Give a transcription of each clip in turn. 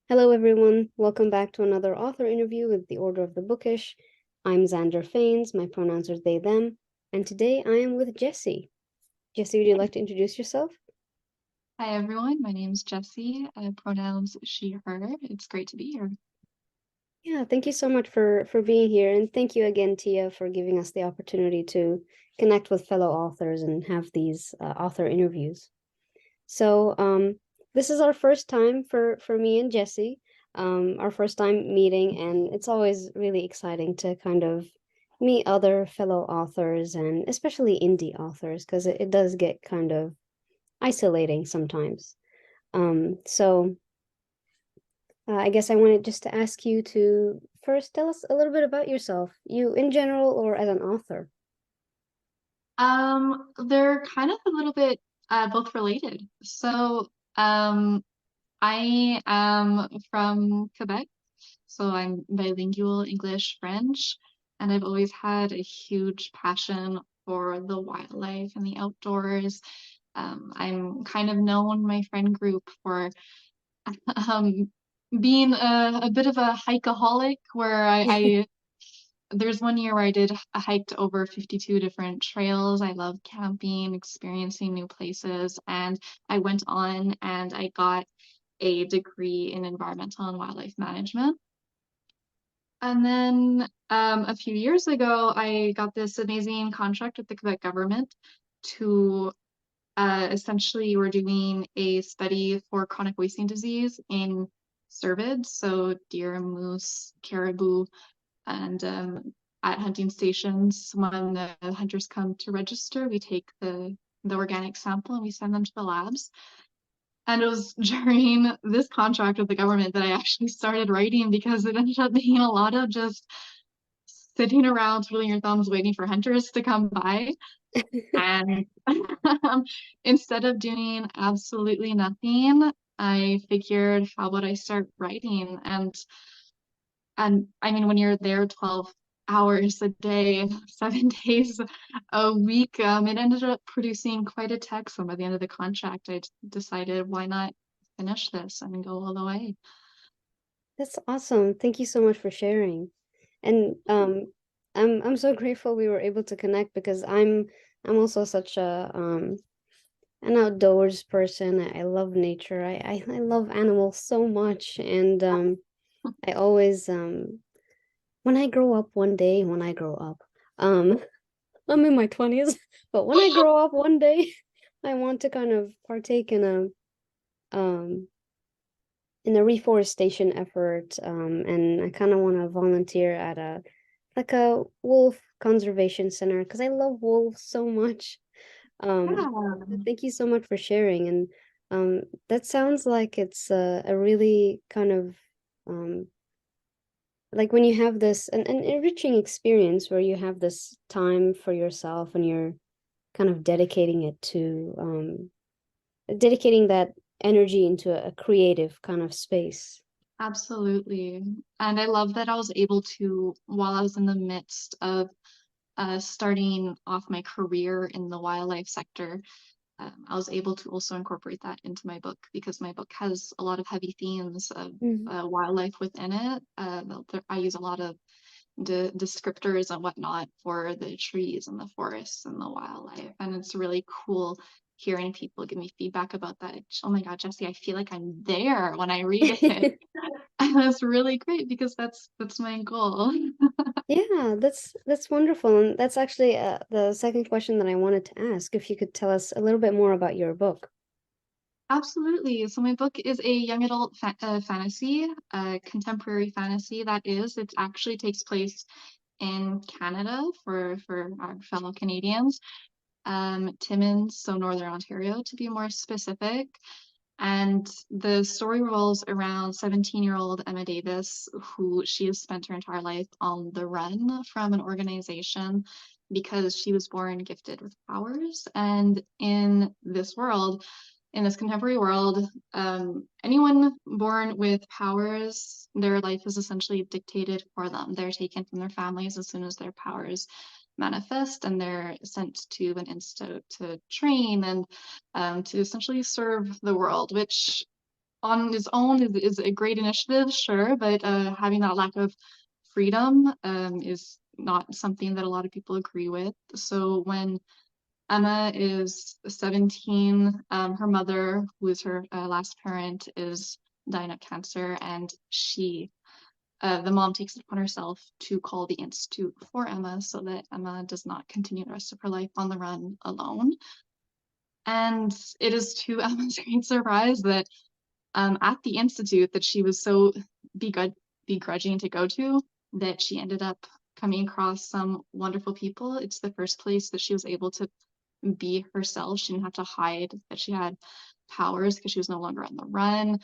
Hello, everyone. Welcome back to another author interview with the Order of the Bookish. I'm Xander Phanes. My pronouns are they, them. And today I am with Jessie. Jessie, would you like to introduce yourself? Hi everyone, my name's Jessie. Pronouns she, her. It's great to be here. Yeah, thank you so much for being here. And thank you again, Tia, for giving us the opportunity to connect with fellow authors and have these author interviews. So this is our first time for me and Jessie, our first time meeting, and it's always really exciting to kind of meet other fellow authors and especially indie authors because it does get kind of isolating sometimes. So I guess I wanted just to ask you to first tell us a little bit about yourself, you in general or as an author. They're kind of a little bit both related. I am from Quebec, so I'm bilingual English, French, and I've always had a huge passion for the wildlife and the outdoors. I'm kind of known my friend group for um, being a bit of a hikeaholic where there's one year where I hiked over 52 different trails. I love camping, experiencing new places, and I went on and I got a degree in environmental and wildlife management. And then a few years ago, I got this amazing contract with the Quebec government to essentially we're doing a study for chronic wasting disease in cervids, so deer, moose, caribou, and at hunting stations, when the hunters come to register, we take the organic sample and we send them to the labs. And it was during this contract with the government that I actually started writing because it ended up being a lot of just sitting around twiddling your thumbs waiting for hunters to come by. And instead of doing absolutely nothing, I figured, how about I start writing? And I mean, when you're there 12 hours a day, 7 days a week, it ended up producing quite a text. And by the end of the contract, I decided, why not finish this and go all the way? That's awesome. Thank you so much for sharing. And I'm so grateful we were able to connect because I'm also such a an outdoors person. I love nature. I love animals so much. And I always when I grow up one day, when I grow up, um I'm in my 20s, but when I grow up one day, I want to kind of partake um in a reforestation effort, and I kind of want to volunteer at a wolf conservation center because I love wolves so much. Um, Yeah. Thank you so much for sharing, and that sounds like it's a really kind of um like when you have this an enriching experience where you have this time for yourself and you're kind of dedicating it to dedicating that energy into a creative kind of space. Absolutely. And I love that I was able to, while I was in the midst of starting off my career in the wildlife sector, I was able to also incorporate that into my book because my book has a lot of heavy themes of Mhm. wildlife within it. I use a lot of descriptors and whatnot for the trees and the forests and the wildlife, and it's really cool hearing people give me feedback about that. Oh my God, Jessie, I feel like I'm there when I read it. And that's really great because that's my goal. Yeah, that's wonderful. And that's actually the second question that I wanted to ask, if you could tell us a little bit more about your book. Absolutely. So my book is a young adult fantasy, contemporary fantasy. That is, it actually takes place in Canada for our fellow Canadians. Timmins, so Northern Ontario, to be more specific. And the story revolves around 17-year-old Emma Davis, who she has spent her entire life on the run from an organization because she was born gifted with powers. And in this contemporary world, anyone born with powers, their life is essentially dictated for them. They're taken from their families as soon as their powers manifest, and they're sent to an institute to train and to essentially serve the world, which on its own is a great initiative, sure, but having that lack of freedom is not something that a lot of people agree with. So when Emma is 17, her mother, who is her last parent, is dying of cancer, and the mom takes it upon herself to call the institute for Emma so that Emma does not continue the rest of her life on the run alone. And it is to Emma's great surprise that at the institute that she was so begrudging to go to, that she ended up coming across some wonderful people. It's the first place that she was able to be herself. She didn't have to hide that she had powers because she was no longer on the run.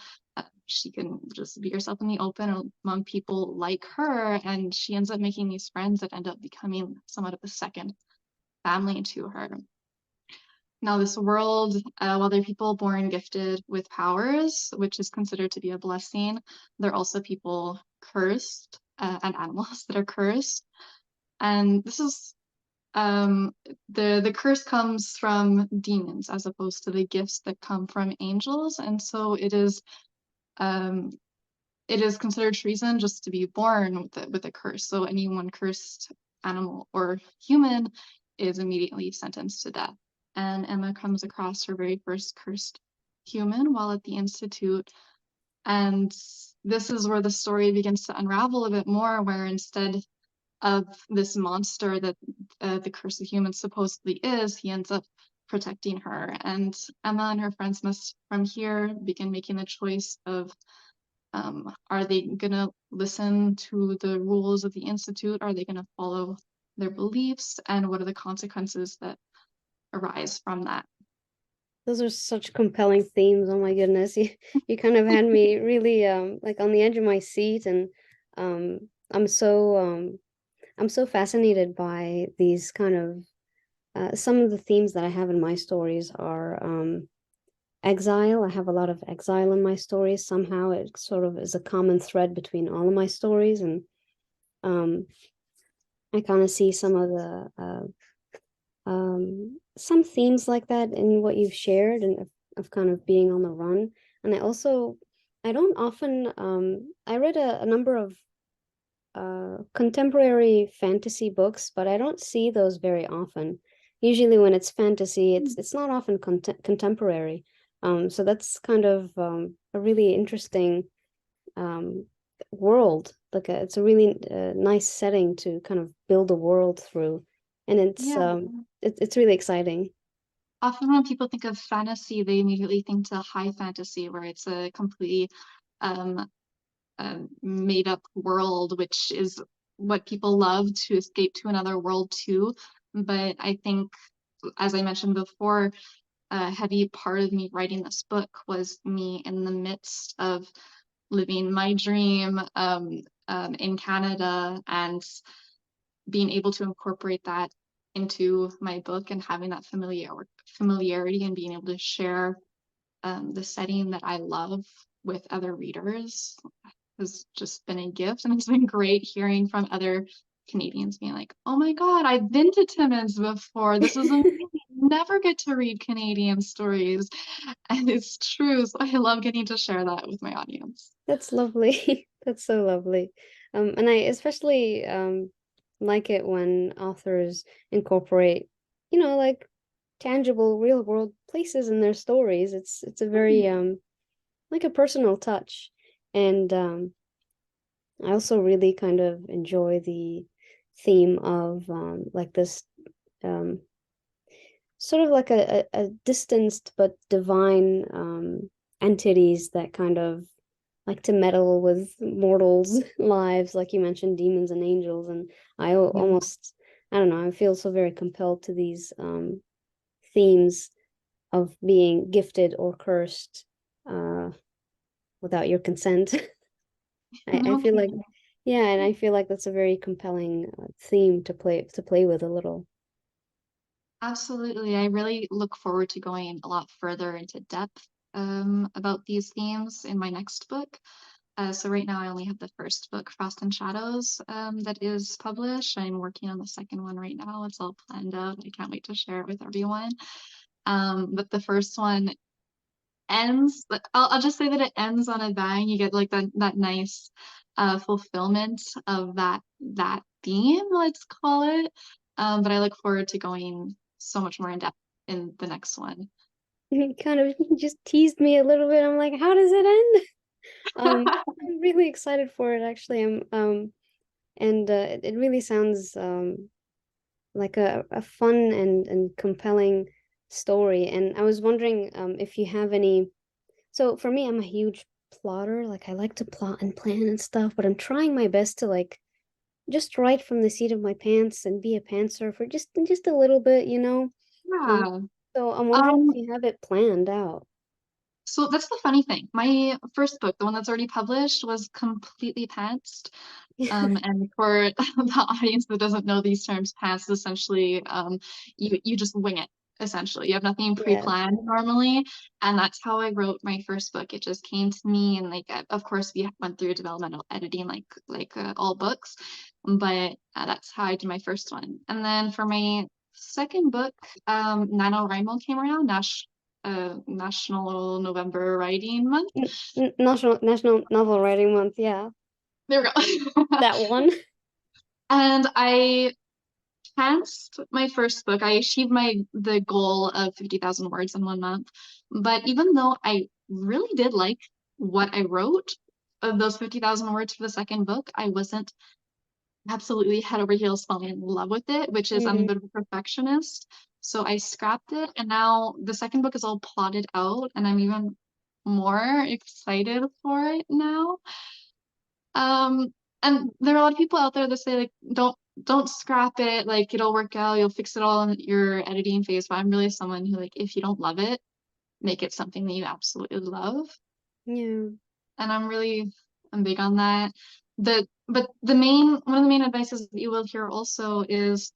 She can just be herself in the open among people like her, and she ends up making these friends that end up becoming somewhat of a second family to her. Now, this world, while there are people born gifted with powers, which is considered to be a blessing, there are also people cursed and animals that are cursed. And this is the curse comes from demons as opposed to the gifts that come from angels. And so um, it is considered treason just to be born with a curse. So anyone cursed, animal or human, is immediately sentenced to death. And Emma comes across her very first cursed human while at the institute. And this is where the story begins to unravel a bit more, where instead of this monster that the cursed human supposedly is, he ends up protecting her. And Emma and her friends must, from here, begin making the choice of are they going to listen to the rules of the Institute? Are they going to follow their beliefs? And what are the consequences that arise from that? Those are such compelling themes. Oh my goodness. You kind of had me really like on the edge of my seat, and um I'm so I'm so fascinated by these kind of some of the themes that I have in my stories are exile. I have a lot of exile in my stories. Somehow it sort of is a common thread between all of my stories, and um I kind of see some of the some themes like that in what you've shared, and of kind of being on the run. And I don't often I read a number of contemporary fantasy books, but I don't see those very often. Usually when it's fantasy, it's not often contemporary. So that's kind of a really interesting um world. Like it's a really nice setting to kind of build a world through, and Yeah. it's really exciting. Often when people think of fantasy, they immediately think to high fantasy, where it's a completely um, made up world, which is what people love to escape to another world too. But I think, as I mentioned before, a heavy part of me writing this book was me in the midst of living my dream in Canada and being able to incorporate that into my book and having that familiarity and being able to share the setting that I love with other readers has just been a gift. And it's been great hearing from other Canadians being like, oh my God, I've been to Timmins before. This is amazing. Never get to read Canadian stories. And it's true. So I love getting to share that with my audience. That's lovely. That's so lovely. And I especially like it when authors incorporate, like tangible real world places in their stories. It's a very like a personal touch. And I also really kind of enjoy the theme of like this um sort of like a distanced but divine entities that kind of like to meddle with mortals' lives, like you mentioned, demons and angels. And Yeah. almost, I don't know, I feel so very compelled to these themes of being gifted or cursed uh, without your consent. I feel like, Okay. yeah, and I feel like that's a very compelling theme to play with a little. Absolutely. I really look forward to going a lot further into depth about these themes in my next book. So right now I only have the first book, Frost and Shadows, that is published. I'm working on the second one right now. It's all planned out. I can't wait to share it with everyone. But the first one, ends, I'll just say that it ends on a bang. You get like that nice fulfillment of that theme, let's call it. But I look forward to going so much more in depth in the next one. You kind of just teased me a little bit. I'm like, how does it end? I'm really excited for it actually. And it really sounds like a fun and compelling story. And I was wondering if you have any. So for me, I'm a huge plotter. Like I like to plot and plan and stuff, but I'm trying my best to like just write from the seat of my pants and be a pantser for just a little bit, you know. Um, Yeah. so I'm wondering if Um, you have it planned out. so that's the funny thing. My first book, the one that's already published, was completely pantsed. And for the audience that doesn't know these terms, pants is essentially you just wing it. Essentially, you have nothing Yeah. pre-planned normally, and that's how I wrote my first book. It just came to me, and like, of course, we went through developmental editing, like all books, but that's how I did my first one. And then for my second book, NaNoWriMo came around, National November Writing Month. National Novel Writing Month, yeah. There we go. That one. And I passed my first book. I achieved the goal of 50,000 words in 1 month. But even though I really did like what I wrote of those 50,000 words for the second book, I wasn't absolutely head over heels falling in love with it, which is I'm a Mm, bit of a perfectionist. So I scrapped it, and now the second book is all plotted out, and I'm even more excited for it now. Um, and there are a lot of people out there that say like don't scrap it, like it'll work out, you'll fix it all in your editing phase. But I'm really someone who like if you don't love it, make it something that you absolutely love. yeah. And I'm big on that. But the main one of the main advices that you will hear also is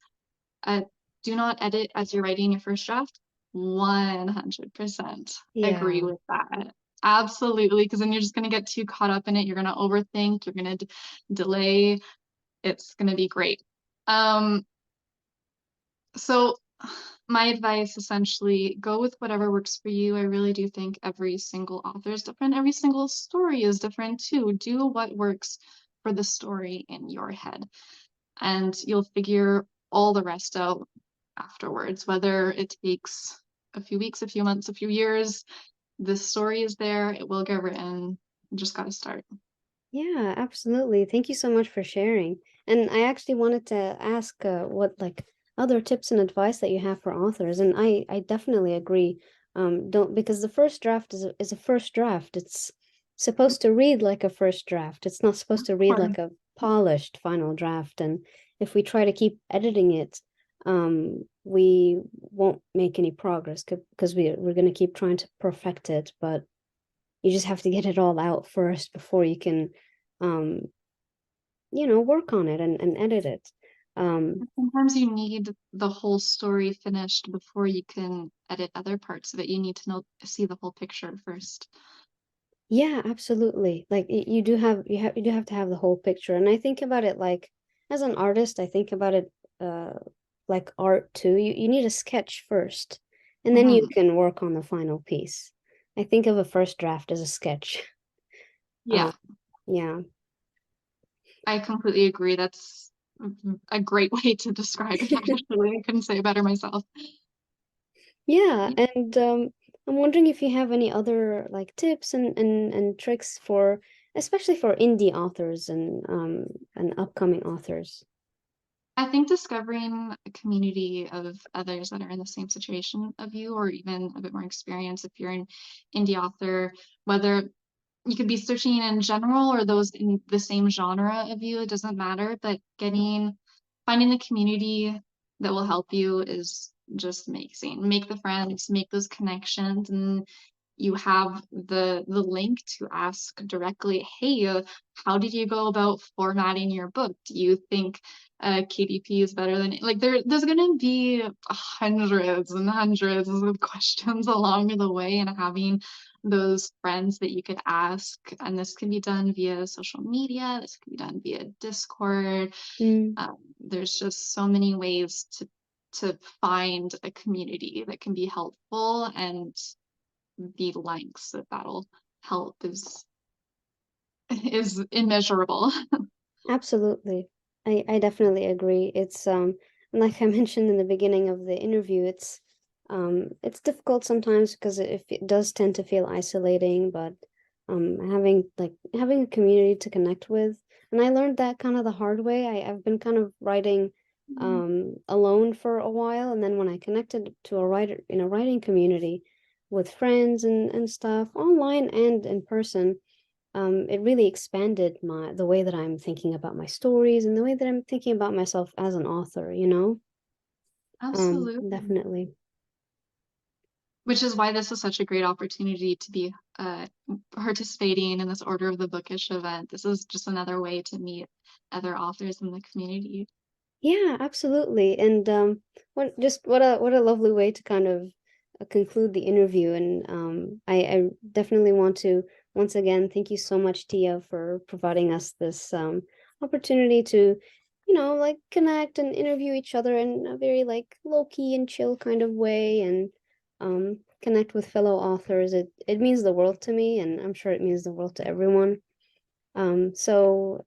uh do not edit as you're writing your first draft. 100% agree Yeah. with that. Absolutely, because then you're just gonna get too caught up in it. You're gonna overthink, you're gonna delay. It's gonna be great. Um, so my advice essentially go with whatever works for you. I really do think every single author is different. Every single story is different too. Do what works for the story in your head, and you'll figure all the rest out afterwards, whether it takes a few weeks, a few months, a few years. The story is there, it will get written. You just gotta start. Yeah, absolutely. Thank you so much for sharing. And I actually wanted to ask what like other tips and advice that you have for authors. And I definitely agree. Don't because the first draft is a first draft. It's supposed to read like a first draft. It's not supposed to read like a polished final draft. And if we try to keep editing it, we won't make any progress because we're going to keep trying to perfect it. But you just have to get it all out first before you can um work on it and edit it. Sometimes you need the whole story finished before you can edit other parts of it. You need to see the whole picture first. Yeah, absolutely. Like you do have to have the whole picture. And I think about it like as an artist, I think about it uh like art too. You need a sketch first, and then you Mhm. can work on the final piece. I think of a first draft as a sketch. Yeah, Yeah. I completely agree. That's a great way to describe it, actually. I couldn't say it better myself. Yeah, Yeah, and I'm wondering if you have any other like tips and tricks for especially for indie authors and upcoming authors. I think discovering a community of others that are in the same situation of you, or even a bit more experience if you're an indie author, whether you could be searching in general or those in the same genre of you, it doesn't matter, but finding the community that will help you is just amazing. Make the friends, make those connections, and you have the link to ask directly, hey, how did you go about formatting your book? Do you think KDP is better than like there's gonna be hundreds and hundreds of questions along the way, and having those friends that you could ask, and this can be done via social media, this can be done via Discord. Mm, There's just so many ways to find a community that can be helpful, and the lengths that that'll help is immeasurable. Absolutely. I definitely agree. It's like I mentioned in the beginning of the interview, it's difficult sometimes because it does tend to feel isolating, but having a community to connect with. And I learned that kind of the hard way. I've been kind of writing alone for a while, and then when I connected to a writer in a writing community with friends and stuff, online and in person, it really expanded the way that I'm thinking about my stories and the way that I'm thinking about myself as an author, you know? Absolutely. Definitely. Which is why this is such a great opportunity to be participating in this Order of the Bookish event. This is just another way to meet other authors in the community. Yeah, absolutely. And what a lovely way to kind of conclude the interview. And I definitely want to once again thank you so much, Tia, for providing us this opportunity to, like connect and interview each other in a very like low-key and chill kind of way and connect with fellow authors. It means the world to me, and I'm sure it means the world to everyone. So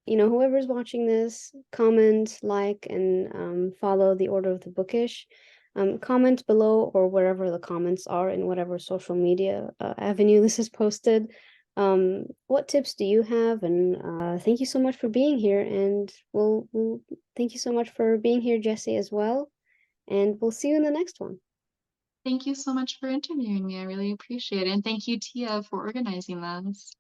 whoever's watching this, comment, like, and follow the Order of the Bookish. Comment below or wherever the comments are in whatever social media avenue this is posted. What tips do you have? And thank you so much for being here. And we'll thank you so much for being here, Jessie, as well. And we'll see you in the next one. Thank you so much for interviewing me. I really appreciate it. And thank you, Tia, for organizing this.